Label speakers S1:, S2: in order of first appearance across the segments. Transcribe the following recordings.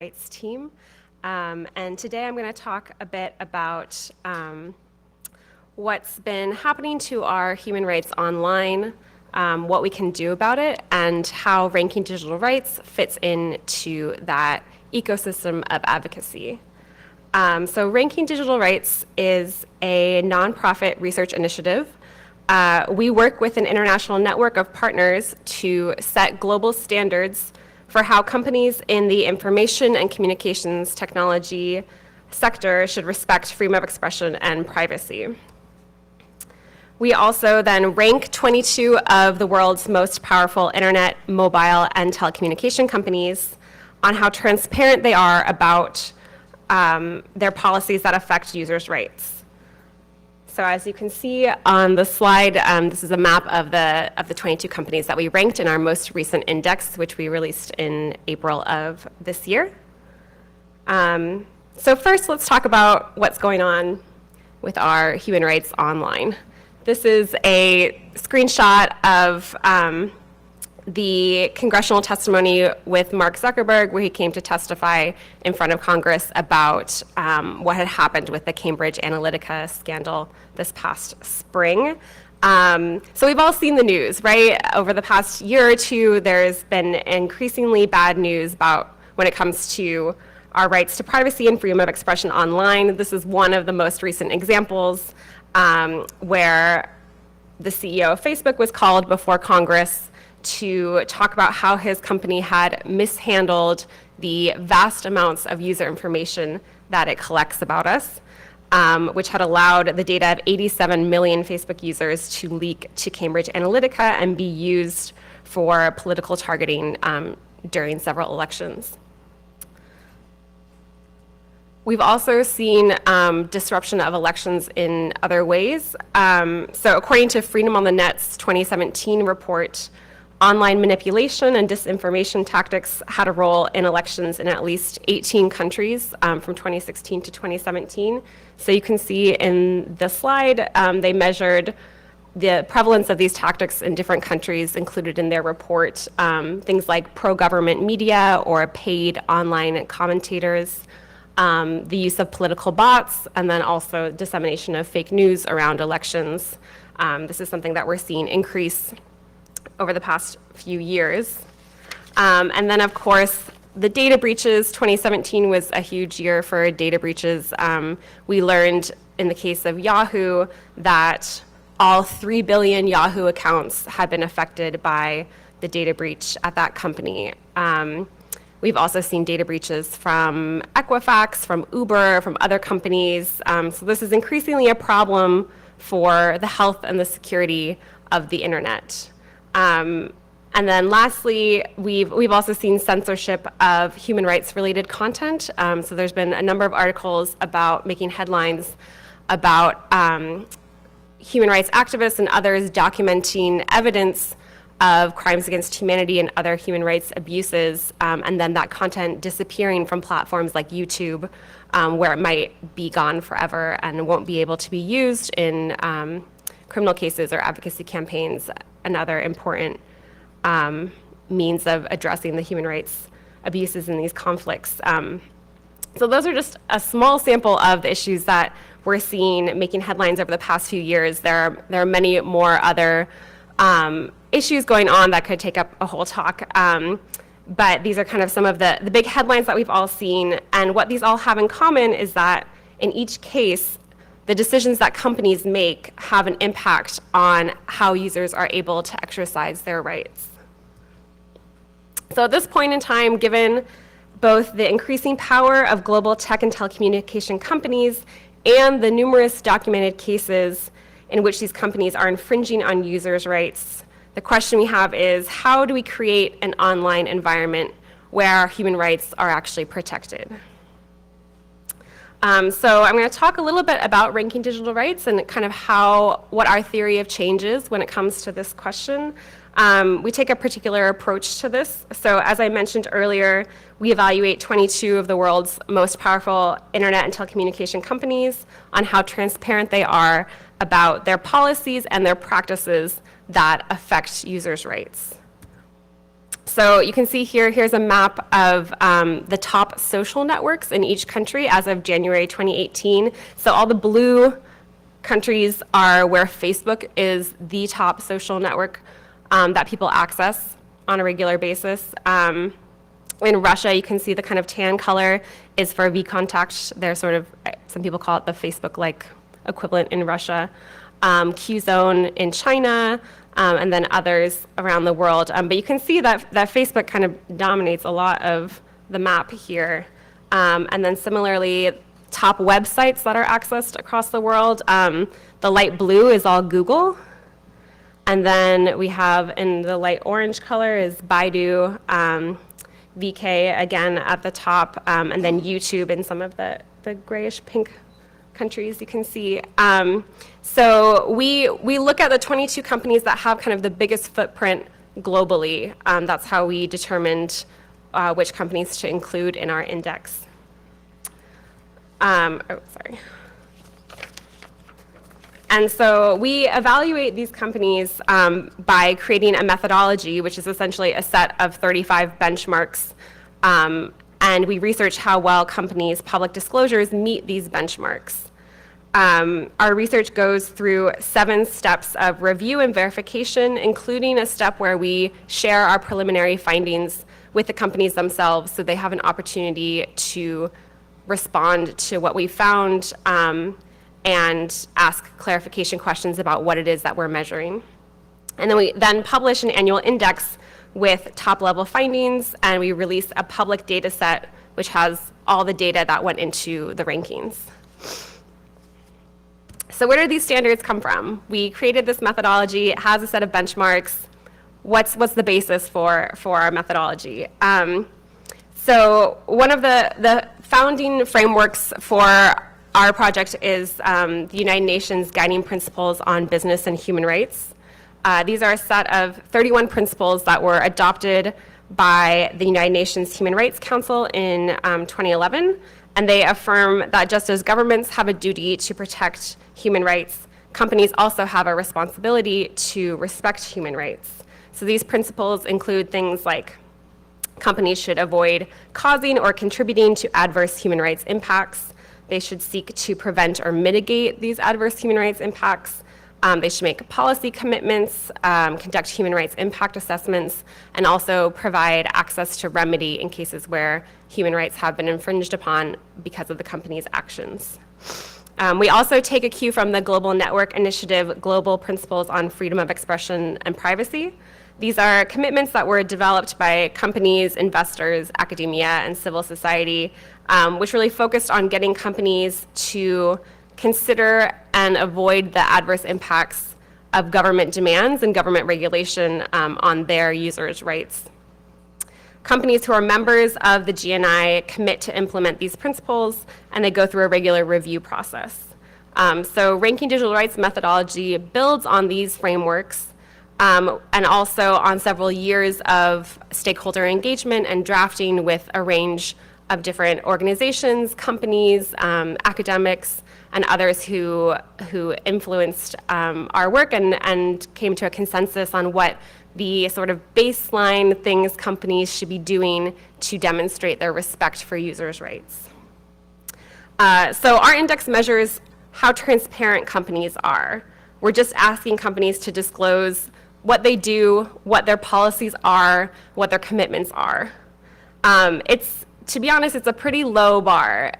S1: Rights team. And today I'm going to talk a bit about what's been happening to our human rights online, what we can do about it, and how Ranking Digital Rights fits into that ecosystem of advocacy. So Ranking Digital Rights is a nonprofit research initiative. We work with an international network of partners to set global standards for how companies in the information and communications technology sector should respect freedom of expression and privacy. We also then rank 22 of the world's most powerful internet, mobile, and telecommunication companies on how transparent they are about their policies that affect users' rights. So as you can see on the slide, this is a map of the 22 companies that we ranked in our most recent index, which we released in April of this year. So first, let's talk about what's going on with our human rights online. This is a screenshot of the congressional testimony with Mark Zuckerberg, where he came to testify in front of Congress about what had happened with the Cambridge Analytica scandal this past spring. So we've all seen the news, right? Over the past year or two, there's been increasingly bad news about when it comes to our rights to privacy and freedom of expression online. This is one of the most recent examples where the CEO of Facebook was called before Congress to talk about how his company had mishandled the vast amounts of user information that it collects about us, which had allowed the data of 87 million Facebook users to leak to Cambridge Analytica and be used for political targeting during several elections. We've also seen disruption of elections in other ways. So according to Freedom on the Net's 2017 report, online manipulation and disinformation tactics had a role in elections in at least 18 countries from 2016 to 2017. So you can see in the slide, they measured the prevalence of these tactics in different countries included in their report, things like pro-government media or paid online commentators, the use of political bots, and then also dissemination of fake news around elections. This is something that we're seeing increase over the past few years. And then, of course, the data breaches. 2017 was a huge year for data breaches. We learned in the case of Yahoo that all 3 billion Yahoo accounts had been affected by the data breach at that company. We've also seen data breaches from Equifax, from Uber, from other companies. So this is increasingly a problem for the health and the security of the internet. And then lastly, we've also seen censorship of human rights related content. So there's been a number of articles about making headlines about human rights activists and others documenting evidence of crimes against humanity and other human rights abuses, and then that content disappearing from platforms like YouTube, where it might be gone forever and won't be able to be used in criminal cases or advocacy campaigns and other important means of addressing the human rights abuses in these conflicts. So those are just a small sample of the issues that we're seeing making headlines over the past few years. There are many more other issues going on that could take up a whole talk. But these are kind of some of the big headlines that we've all seen. And what these all have in common is that in each case, the decisions that companies make have an impact on how users are able to exercise their rights. So at this point in time, given both the increasing power of global tech and telecommunication companies and the numerous documented cases in which these companies are infringing on users' rights, the question we have is, how do we create an online environment where human rights are actually protected? So I'm going to talk a little bit about ranking digital rights and kind of what our theory of change is when it comes to this question. We take a particular approach to this. So as I mentioned earlier, we evaluate 22 of the world's most powerful internet and telecommunication companies on how transparent they are about their policies and their practices that affect users' rights. So you can see here, here's a map of the top social networks in each country as of January 2018. So all the blue countries are where Facebook is the top social network that people access on a regular basis. In Russia, you can see the kind of tan color is for VKontakte. They're sort of, some people call it the Facebook-like equivalent in Russia. Qzone in China, and then others around the world. But you can see that Facebook kind of dominates a lot of the map here. And then similarly, top websites that are accessed across the world. The light blue is all Google. And then we have in the light orange color is Baidu, VK again at the top, and then YouTube in some of the grayish pink countries you can see. So we look at the 22 companies that have kind of the biggest footprint globally. That's how we determined which companies to include in our index. And so we evaluate these companies by creating a methodology, which is essentially a set of 35 benchmarks. And we research how well companies' public disclosures meet these benchmarks. Our research goes through 7 steps of review and verification, including a step where we share our preliminary findings with the companies themselves so they have an opportunity to respond to what we found and ask clarification questions about what it is that we're measuring. And then we then publish an annual index with top-level findings, and we release a public data set which has all the data that went into the rankings. So where do these standards come from? We created this methodology. It has a set of benchmarks. What's the basis for our methodology? So one of the founding frameworks for our project is the United Nations Guiding Principles on Business and Human Rights. These are a set of 31 principles that were adopted by the United Nations Human Rights Council in 2011, and they affirm that just as governments have a duty to protect human rights, companies also have a responsibility to respect human rights. So these principles include things like companies should avoid causing or contributing to adverse human rights impacts. They should seek to prevent or mitigate these adverse human rights impacts. They should make policy commitments, conduct human rights impact assessments, and also provide access to remedy in cases where human rights have been infringed upon because of the company's actions. We also take a cue from the Global Network Initiative Global Principles on Freedom of Expression and Privacy. These are commitments that were developed by companies, investors, academia, and civil society, which really focused on getting companies to consider and avoid the adverse impacts of government demands and government regulation on their users' rights. Companies who are members of the GNI commit to implement these principles, and they go through a regular review process. So Ranking Digital Rights methodology builds on these frameworks and also on several years of stakeholder engagement and drafting with a range of different organizations, companies, academics, and others who influenced our work and came to a consensus on what the sort of baseline things companies should be doing to demonstrate their respect for users' rights. So our index measures how transparent companies are. We're just asking companies to disclose what they do, what their policies are, what their commitments are. To be honest, it's a pretty low bar.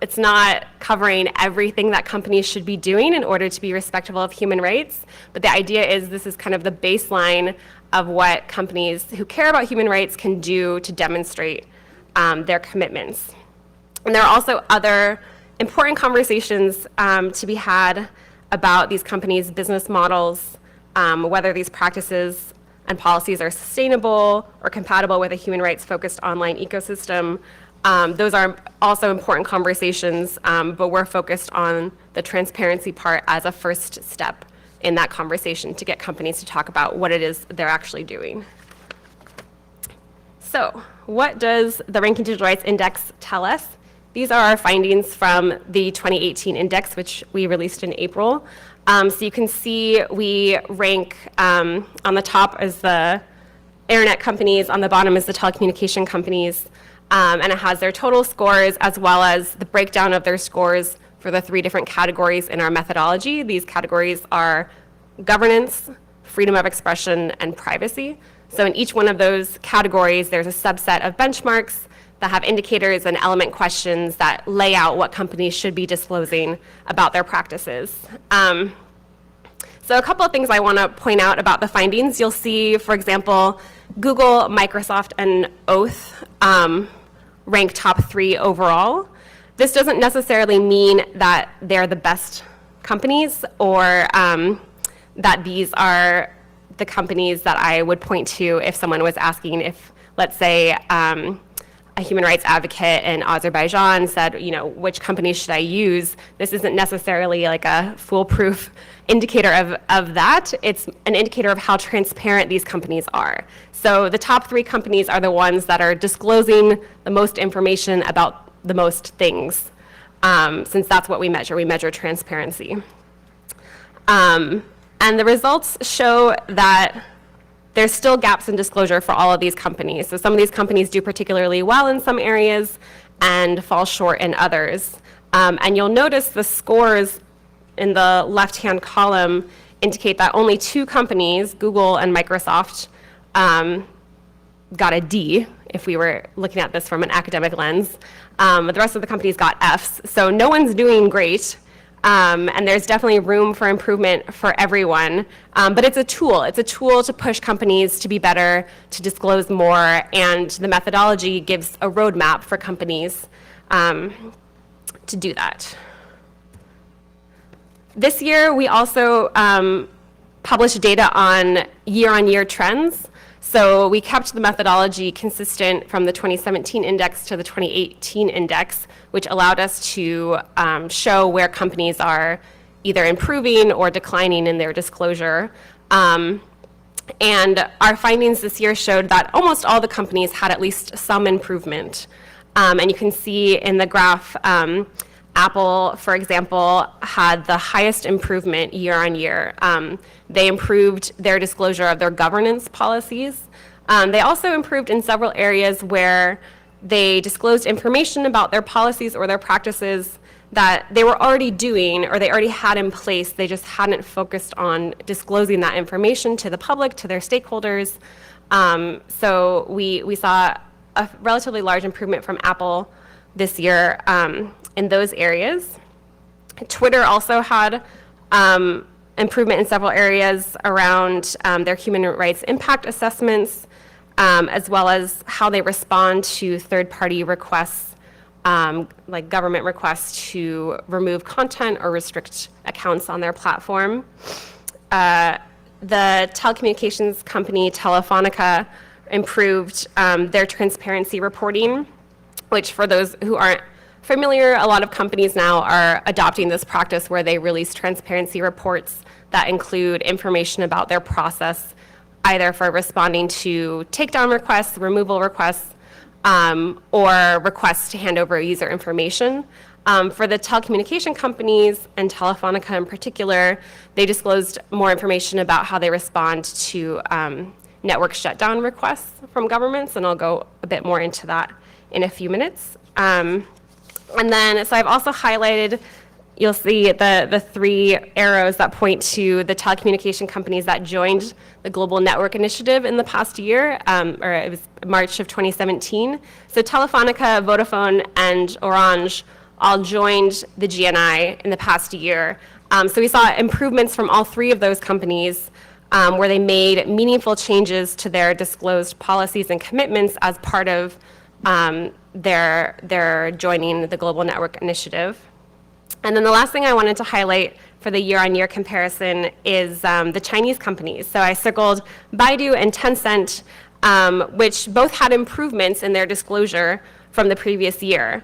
S1: It's not covering everything that companies should be doing in order to be respectful of human rights, but the idea is this is kind of the baseline of what companies who care about human rights can do to demonstrate their commitments. And there are also other important conversations to be had about these companies' business models, whether these practices and policies are sustainable or compatible with a human rights-focused online ecosystem. Those are also important conversations, but we're focused on the transparency part as a first step in that conversation to get companies to talk about what it is they're actually doing. So, what does the Ranking Digital Rights Index tell us? These are our findings from the 2018 index, which we released in April. So you can see we rank on the top is the internet companies. On the bottom is the telecommunication companies. And it has their total scores as well as the breakdown of their scores for the 3 different categories in our methodology. These categories are governance, freedom of expression, and privacy. So in each one of those categories, there's a subset of benchmarks that have indicators and element questions that lay out what companies should be disclosing about their practices. So a couple of things I want to point out about the findings. You'll see, for example, Google, Microsoft, and Oath rank top 3 overall. This doesn't necessarily mean that they're the best companies or that these are the companies that I would point to if someone was asking if, let's say, a human rights advocate in Azerbaijan said, which companies should I use? This isn't necessarily like a foolproof indicator of that. It's an indicator of how transparent these companies are. So the top 3 companies are the ones that are disclosing the most information about the most things, since that's what we measure. We measure transparency. And the results show that there's still gaps in disclosure for all of these companies. So some of these companies do particularly well in some areas and fall short in others. And you'll notice the scores in the left-hand column indicate that only 2 companies, Google and Microsoft, got a D, if we were looking at this from an academic lens. The rest of the companies got Fs. So no one's doing great. And there's definitely room for improvement for everyone. But it's a tool. It's a tool to push companies to be better, to disclose more, and the methodology gives a roadmap for companies to do that. This year, we also published data on year-on-year trends. So we kept the methodology consistent from the 2017 index to the 2018 index, which allowed us to show where companies are either improving or declining in their disclosure. And our findings this year showed that almost all the companies had at least some improvement. And you can see in the graph, Apple, for example, had the highest improvement year on year. They improved their disclosure of their governance policies. They also improved in several areas where they disclosed information about their policies or their practices that they were already doing or they already had in place. They just hadn't focused on disclosing that information to the public, to their stakeholders. So we saw a relatively large improvement from Apple this year in those areas. Twitter also had improvement in several areas around their human rights impact assessments, as well as how they respond to third-party requests, like government requests to remove content or restrict accounts on their platform. The telecommunications company Telefonica improved their transparency reporting, which for those who aren't familiar, a lot of companies now are adopting this practice where they release transparency reports that include information about their process, either for responding to takedown requests, removal requests, or requests to hand over user information. For the telecommunication companies, and Telefonica in particular, they disclosed more information about how they respond to network shutdown requests from governments, and I'll go a bit more into that in a few minutes. And then, so I've also highlighted, you'll see the 3 arrows that point to the telecommunication companies that joined the Global Network Initiative in the past year, or it was March of 2017. So Telefonica, Vodafone, and Orange all joined the GNI in the past year. So we saw improvements from all 3 of those companies where they made meaningful changes to their disclosed policies and commitments as part of their joining the Global Network Initiative. And then the last thing I wanted to highlight for the year-on-year comparison is the Chinese companies. So I circled Baidu and Tencent, which both had improvements in their disclosure from the previous year,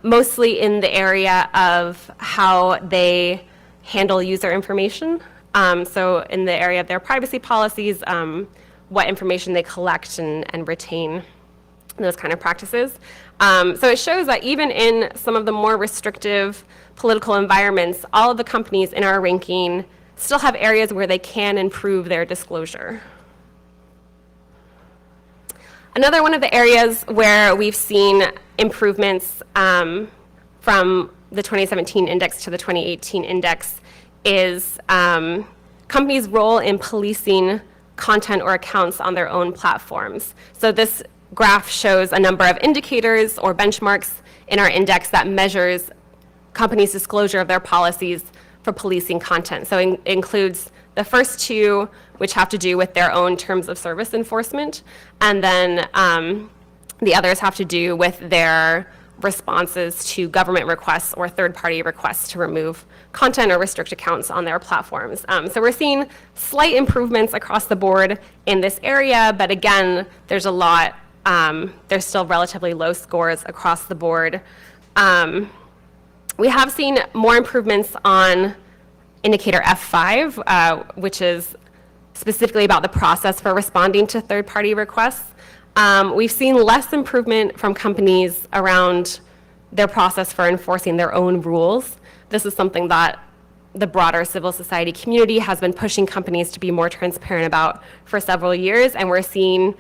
S1: mostly in the area of how they handle user information. So in the area of their privacy policies, what information they collect and retain, those kind of practices. So it shows that even in some of the more restrictive political environments, all of the companies in our ranking still have areas where they can improve their disclosure. Another one of the areas where we've seen improvements from the 2017 index to the 2018 index is companies' role in policing content or accounts on their own platforms. So this graph shows a number of indicators or benchmarks in our index that measures companies' disclosure of their policies for policing content. So it includes the first two, which have to do with their own terms of service enforcement, and then the others have to do with their responses to government requests or third-party requests to remove content or restrict accounts on their platforms. So we're seeing slight improvements across the board in this area, but again, there's a lot, there's still relatively low scores across the board. We have seen more improvements on indicator F5, which is specifically about the process for responding to third-party requests. We've seen less improvement from companies around their process for enforcing their own rules. This is something that the broader civil society community has been pushing companies to be more transparent about for several years, and we're seeing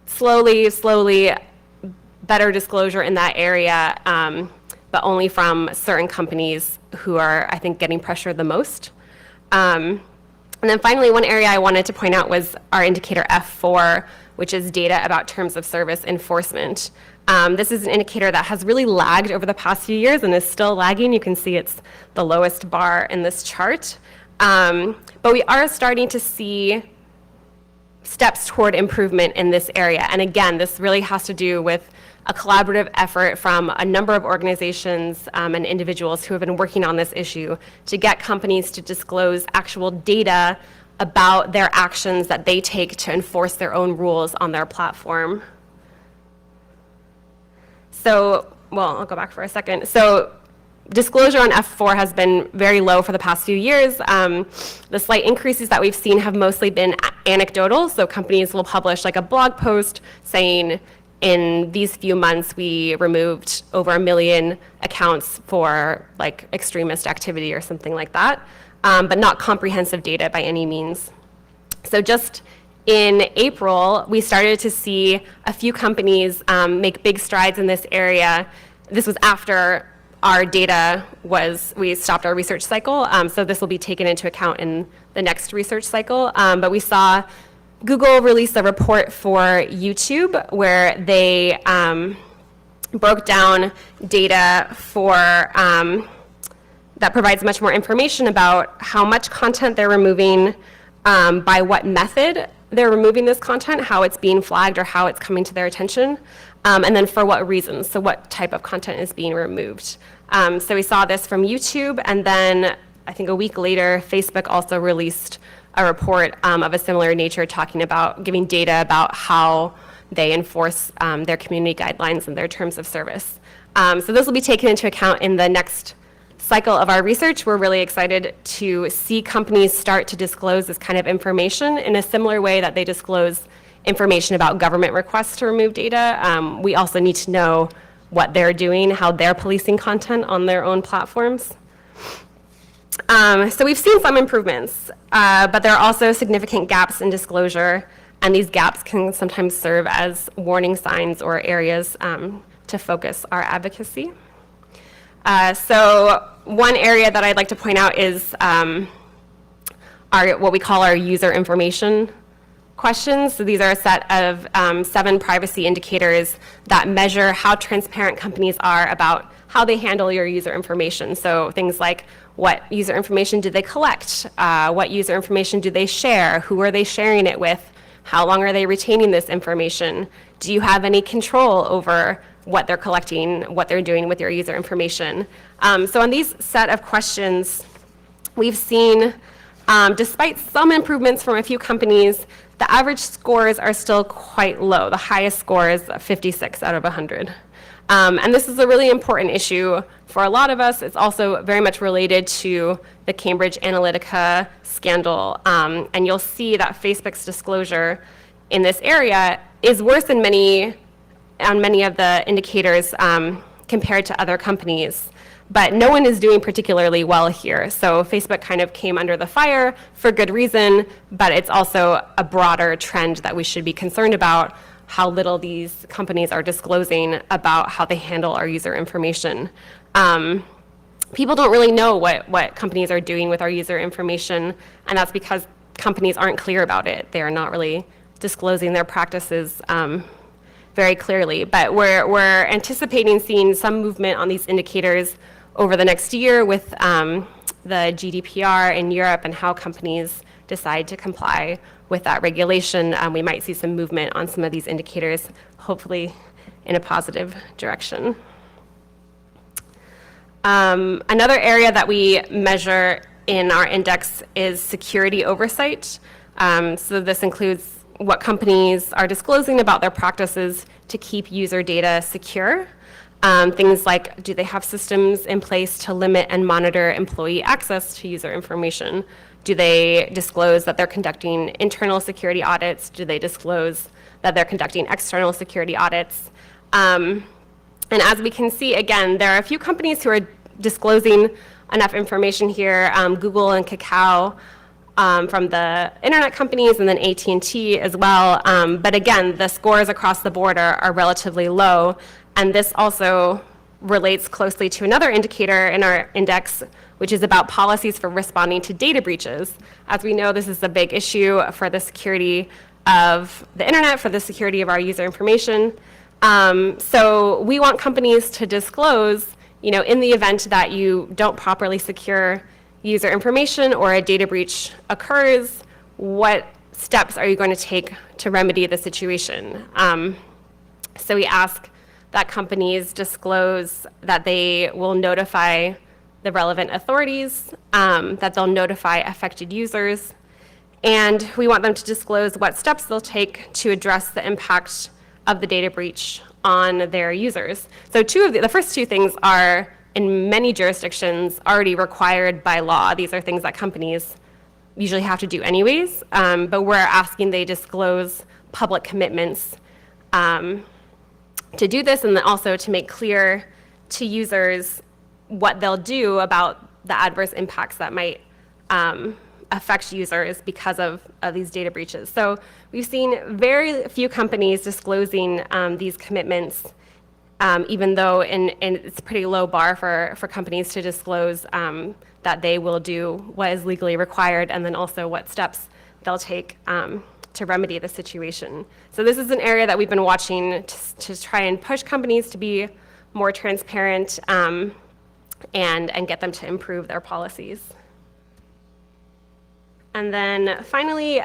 S1: slowly better disclosure in that area, but only from certain companies who are, I think, getting pressured the most. And then finally, one area I wanted to point out was our indicator F4, which is data about terms of service enforcement. This is an indicator that has really lagged over the past few years and is still lagging. You can see it's the lowest bar in this chart. But we are starting to see steps toward improvement in this area. And again, this really has to do with a collaborative effort from a number of organizations and individuals who have been working on this issue to get companies to disclose actual data about their actions that they take to enforce their own rules on their platform. So, well, I'll go back for a second. So disclosure on F4 has been very low for the past few years. The slight increases that we've seen have mostly been anecdotal. So companies will publish like a blog post saying, in these few months, we removed over 1 million accounts for like extremist activity or something like that, but not comprehensive data by any means. So just in April, we started to see a few companies make big strides in this area. This was after our data we stopped our research cycle, so this will be taken into account in the next research cycle. But we saw Google released a report for YouTube where they broke down data for that provides much more information about how much content they're removing, by what method they're removing this content, how it's being flagged or how it's coming to their attention, and then for what reasons, so what type of content is being removed. So we saw this from YouTube, and then I think a week later, Facebook also released a report of a similar nature talking about giving data about how they enforce their community guidelines and their terms of service. So this will be taken into account in the next cycle of our research. We're really excited to see companies start to disclose this kind of information in a similar way that they disclose information about government requests to remove data. We also need to know what they're doing, how they're policing content on their own platforms. So we've seen some improvements, but there are also significant gaps in disclosure, and these gaps can sometimes serve as warning signs or areas to focus our advocacy. So one area that I'd like to point out is what we call our user information questions. So these are a set of 7 privacy indicators that measure how transparent companies are about how they handle your user information. So things like, what user information do they collect? What user information do they share? Who are they sharing it with? How long are they retaining this information? Do you have any control over what they're collecting, what they're doing with your user information? So on these set of questions, we've seen, despite some improvements from a few companies, the average scores are still quite low. The highest score is 56 out of 100. And this is a really important issue for a lot of us. It's also very much related to the Cambridge Analytica scandal. And you'll see that Facebook's disclosure in this area is worse on many of the indicators compared to other companies. But no one is doing particularly well here. So Facebook kind of came under the fire for good reason, but it's also a broader trend that we should be concerned about how little these companies are disclosing about how they handle our user information. People don't really know what companies are doing with our user information, and that's because companies aren't clear about it. They are not really disclosing their practices very clearly. But we're anticipating seeing some movement on these indicators over the next year with the GDPR in Europe and how companies decide to comply with that regulation. We might see some movement on some of these indicators, hopefully in a positive direction. Another area that we measure in our index is security oversight. So this includes what companies are disclosing about their practices to keep user data secure. Things like, do they have systems in place to limit and monitor employee access to user information? Do they disclose that they're conducting internal security audits? Do they disclose that they're conducting external security audits? And as we can see, again, there are a few companies who are disclosing enough information here, Google and Kakao from the internet companies, and then AT&T as well. But again, the scores across the board are relatively low, and this also relates closely to another indicator in our index, which is about policies for responding to data breaches. As we know, this is a big issue for the security of the internet, for the security of our user information. So we want companies to disclose, in the event that you don't properly secure user information or a data breach occurs, what steps are you going to take to remedy the situation? So we ask that companies disclose that they will notify the relevant authorities, that they'll notify affected users, and we want them to disclose what steps they'll take to address the impact of the data breach on their users. So the first two things are, in many jurisdictions, already required by law. These are things that companies usually have to do anyways, but we're asking they disclose public commitments to do this, and then also to make clear to users what they'll do about the adverse impacts that might affect users because of these data breaches. So we've seen very few companies disclosing these commitments, even though it's a pretty low bar for companies to disclose that they will do what is legally required, and then also what steps they'll take to remedy the situation. So this is an area that we've been watching to try and push companies to be more transparent and get them to improve their policies. And then finally,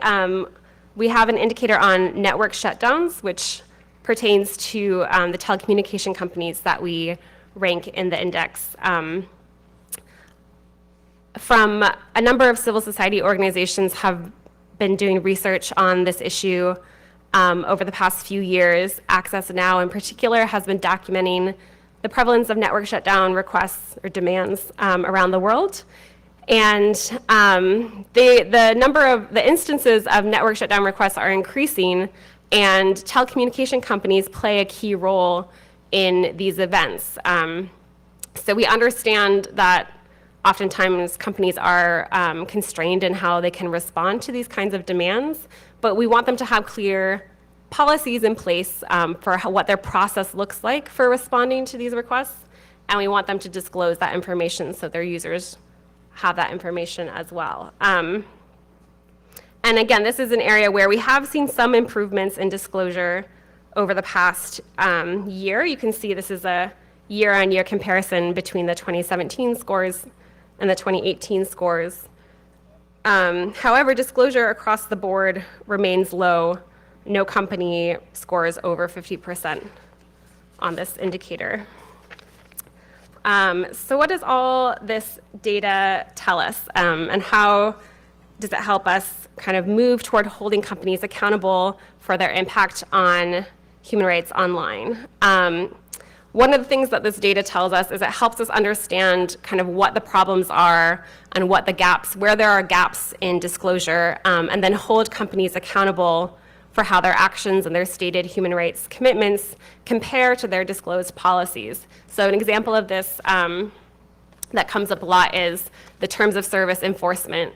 S1: we have an indicator on network shutdowns, which pertains to the telecommunication companies that we rank in the index. From a number of civil society organizations have been doing research on this issue over the past few years. Access Now in particular has been documenting the prevalence of network shutdown requests or demands around the world. And the number of the instances of network shutdown requests are increasing, and telecommunication companies play a key role in these events. So we understand that oftentimes companies are constrained in how they can respond to these kinds of demands, but we want them to have clear policies in place for what their process looks like for responding to these requests, and we want them to disclose that information so their users have that information as well. And again, this is an area where we have seen some improvements in disclosure over the past year. You can see this is a year-on-year comparison between the 2017 scores and the 2018 scores. However, disclosure across the board remains low. No company scores over 50% on this indicator. So what does all this data tell us, and how does it help us kind of move toward holding companies accountable for their impact on human rights online? One of the things that this data tells us is it helps us understand kind of what the problems are and what the gaps, where there are gaps in disclosure, and then hold companies accountable for how their actions and their stated human rights commitments compare to their disclosed policies. So an example of this that comes up a lot is the terms of service enforcement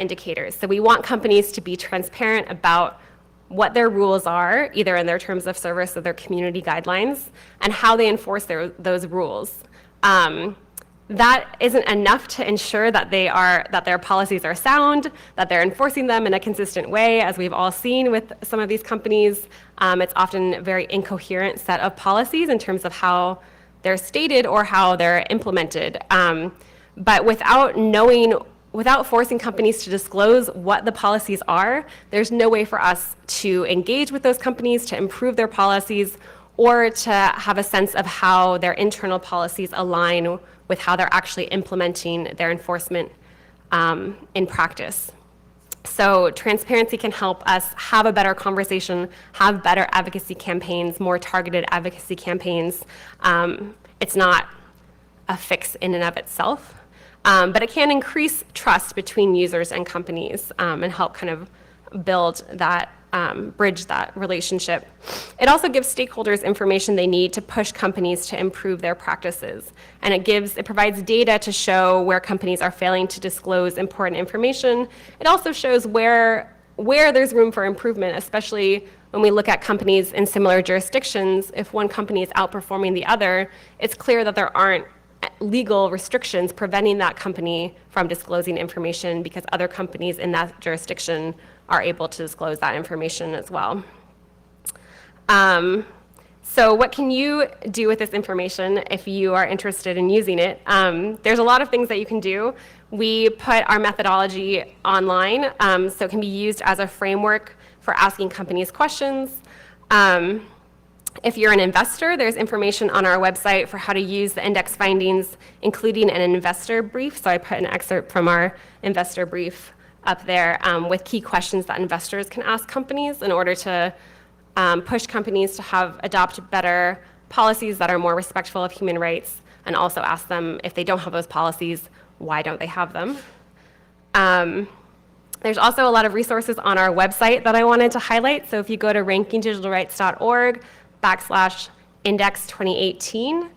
S1: indicators. So we want companies to be transparent about what their rules are, either in their terms of service or their community guidelines, and how they enforce those rules. That isn't enough to ensure that their policies are sound, that they're enforcing them in a consistent way, as we've all seen with some of these companies. It's often a very incoherent set of policies in terms of how they're stated or how they're implemented. But without forcing companies to disclose what the policies are, there's no way for us to engage with those companies, to improve their policies, or to have a sense of how their internal policies align with how they're actually implementing their enforcement in practice. So transparency can help us have a better conversation, have better advocacy campaigns, more targeted advocacy campaigns. It's not a fix in and of itself, but it can increase trust between users and companies and help kind of build that, bridge that relationship. It also gives stakeholders information they need to push companies to improve their practices. And it provides data to show where companies are failing to disclose important information. It also shows where there's room for improvement, especially when we look at companies in similar jurisdictions. If one company is outperforming the other, it's clear that there aren't legal restrictions preventing that company from disclosing information because other companies in that jurisdiction are able to disclose that information as well. So what can you do with this information if you are interested in using it? There's a lot of things that you can do. We put our methodology online, so it can be used as a framework for asking companies questions. If you're an investor, there's information on our website for how to use the index findings, including an investor brief. So I put an excerpt from our investor brief up there with key questions that investors can ask companies in order to push companies to adopt better policies that are more respectful of human rights, and also ask them, if they don't have those policies, why don't they have them? There's also a lot of resources on our website that I wanted to highlight. So if you go to rankingdigitalrights.org/index 2018,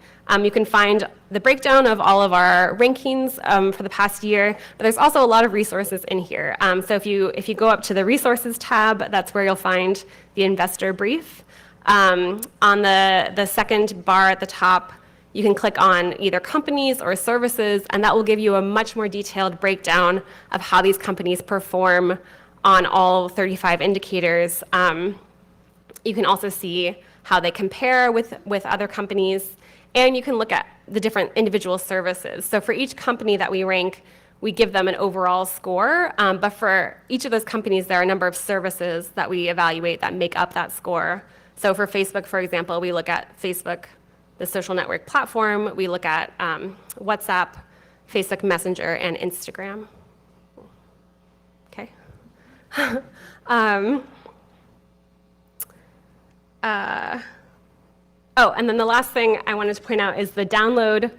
S1: you can find the breakdown of all of our rankings for the past year, but there's also a lot of resources in here. So if you go up to the resources tab, that's where you'll find the investor brief. On the second bar at the top, you can click on either companies or services, and that will give you a much more detailed breakdown of how these companies perform on all 35 indicators. You can also see how they compare with other companies, and you can look at the different individual services. So for each company that we rank, we give them an overall score, but for each of those companies, there are a number of services that we evaluate that make up that score. So for Facebook, for example, we look at Facebook, the social network platform. We look at WhatsApp, Facebook Messenger, and Instagram. Okay. And then the last thing I wanted to point out is the download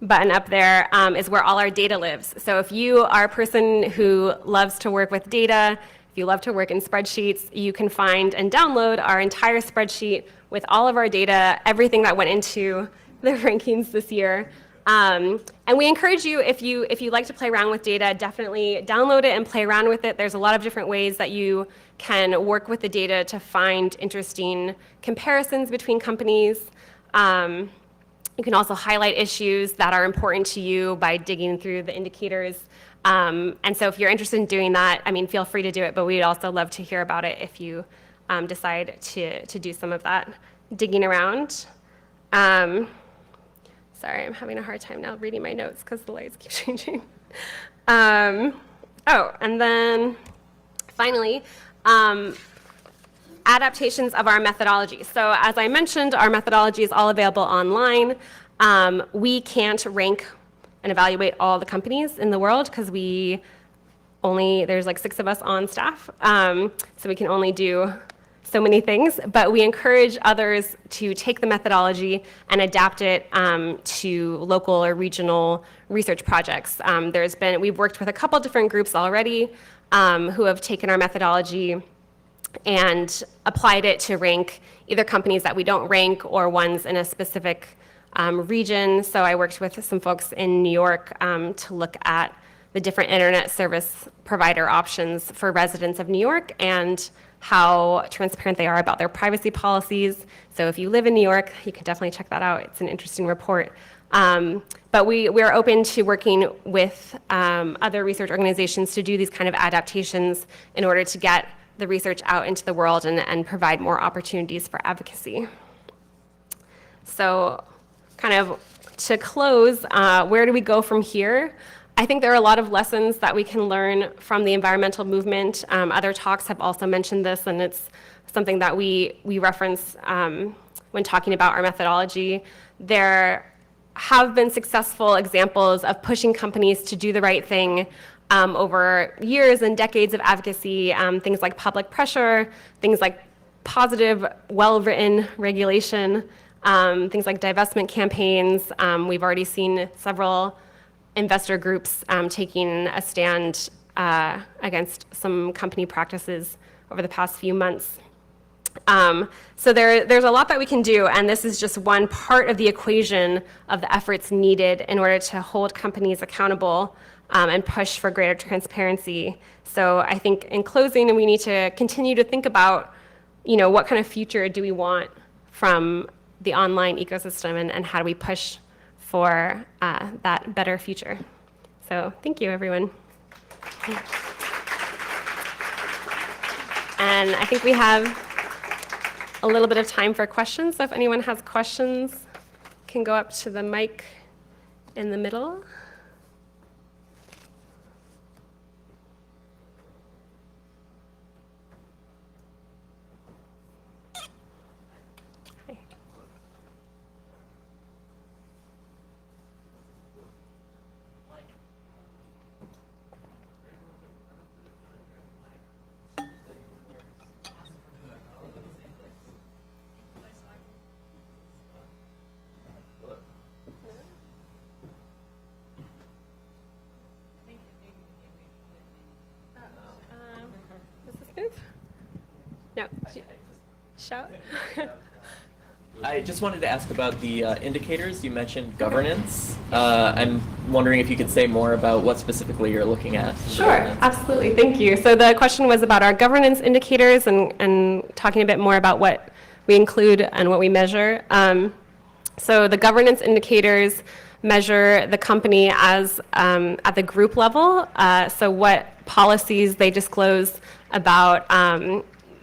S1: button up there is where all our data lives. So if you are a person who loves to work with data, if you love to work in spreadsheets, you can find and download our entire spreadsheet with all of our data, everything that went into the rankings this year. And we encourage you, if you like to play around with data, definitely download it and play around with it. There's a lot of different ways that you can work with the data to find interesting comparisons between companies. You can also highlight issues that are important to you by digging through the indicators. And so if you're interested in doing that, feel free to do it, but we'd also love to hear about it if you decide to do some of that digging around. Sorry, I'm having a hard time now reading my notes because the lights keep changing. And then finally, adaptations of our methodology. So as I mentioned, our methodology is all available online. We can't rank and evaluate all the companies in the world because there's like 6 of us on staff. So we can only do so many things, but we encourage others to take the methodology and adapt it to local or regional research projects. We've worked with a couple different groups already who have taken our methodology and applied it to rank either companies that we don't rank or ones in a specific region. So I worked with some folks in New York to look at the different internet service provider options for residents of New York, and how transparent they are about their privacy policies. So if you live in New York, you can definitely check that out. It's an interesting report. But we're open to working with other research organizations to do these kind of adaptations in order to get the research out into the world and provide more opportunities for advocacy. So kind of to close, where do we go from here? I think there are a lot of lessons that we can learn from the environmental movement. Other talks have also mentioned this, and it's something that we reference when talking about our methodology. There have been successful examples of pushing companies to do the right thing over years and decades of advocacy, things like public pressure, things like positive, well-written regulation, things like divestment campaigns. We've already seen several investor groups taking a stand against some company practices over the past few months. So there's a lot that we can do, and this is just one part of the equation of the efforts needed in order to hold companies accountable and push for greater transparency. So I think in closing, we need to continue to think about, what kind of future do we want from the online ecosystem, and how do we push for that better future. So thank you, everyone. And I think we have a little bit of time for questions. So if anyone has questions, can go up to the mic in the middle. No, shout.
S2: I just wanted to ask about the indicators. You mentioned governance. I'm wondering if you could say more about what specifically you're looking at.
S1: Sure, absolutely. Thank you. So the question was about our governance indicators and talking a bit more about what we include and what we measure. So the governance indicators measure the company as at the group level. So what policies they disclose about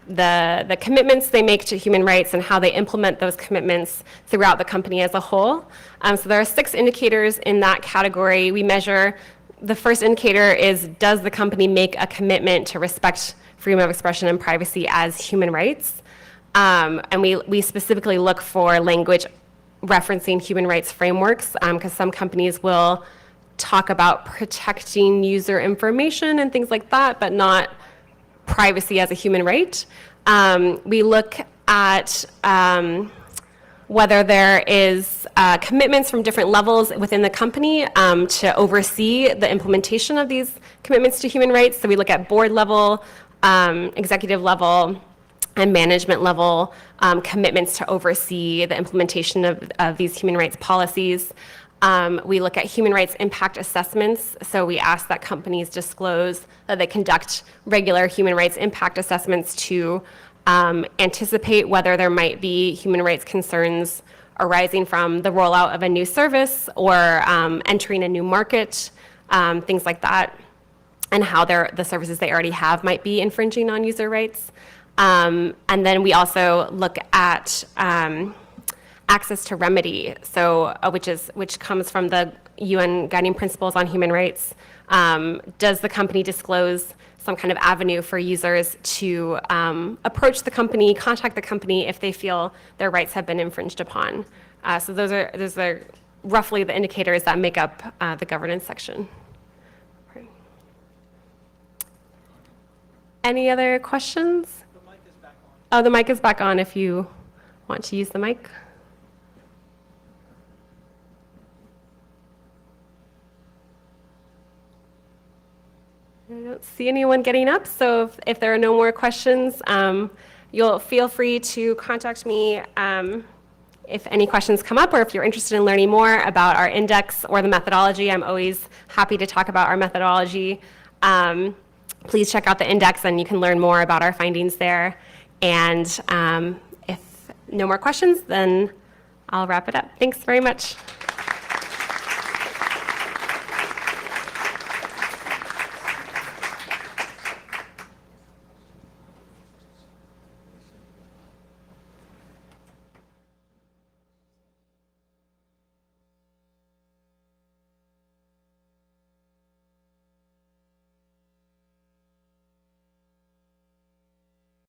S1: the commitments they make to human rights and how they implement those commitments throughout the company as a whole. So there are 6 indicators in that category. We measure, the first indicator is, does the company make a commitment to respect freedom of expression and privacy as human rights? And we specifically look for language referencing human rights frameworks, because some companies will talk about protecting user information and things like that, but not privacy as a human right. We look at whether there is commitments from different levels within the company to oversee the implementation of these commitments to human rights. So we look at board level, executive level, and management level commitments to oversee the implementation of these human rights policies. We look at human rights impact assessments. So we ask that companies disclose that they conduct regular human rights impact assessments to anticipate whether there might be human rights concerns arising from the rollout of a new service or entering a new market, things like that, and how the services they already have might be infringing on user rights. And then we also look at access to remedy, so which comes from the UN Guiding Principles on Human Rights. Does the company disclose some kind of avenue for users to approach the company, contact the company if they feel their rights have been infringed upon? So those are roughly the indicators that make up the governance section. Any other questions?
S3: The mic is back on.
S1: Oh, the mic is back on if you want to use the mic. I don't see anyone getting up, so if there are no more questions, you'll feel free to contact me if any questions come up, or if you're interested in learning more about our index or the methodology. I'm always happy to talk about our methodology. please check out the index and you can learn more about our findings there. And if no more questions, then I'll wrap it up. Thanks very much.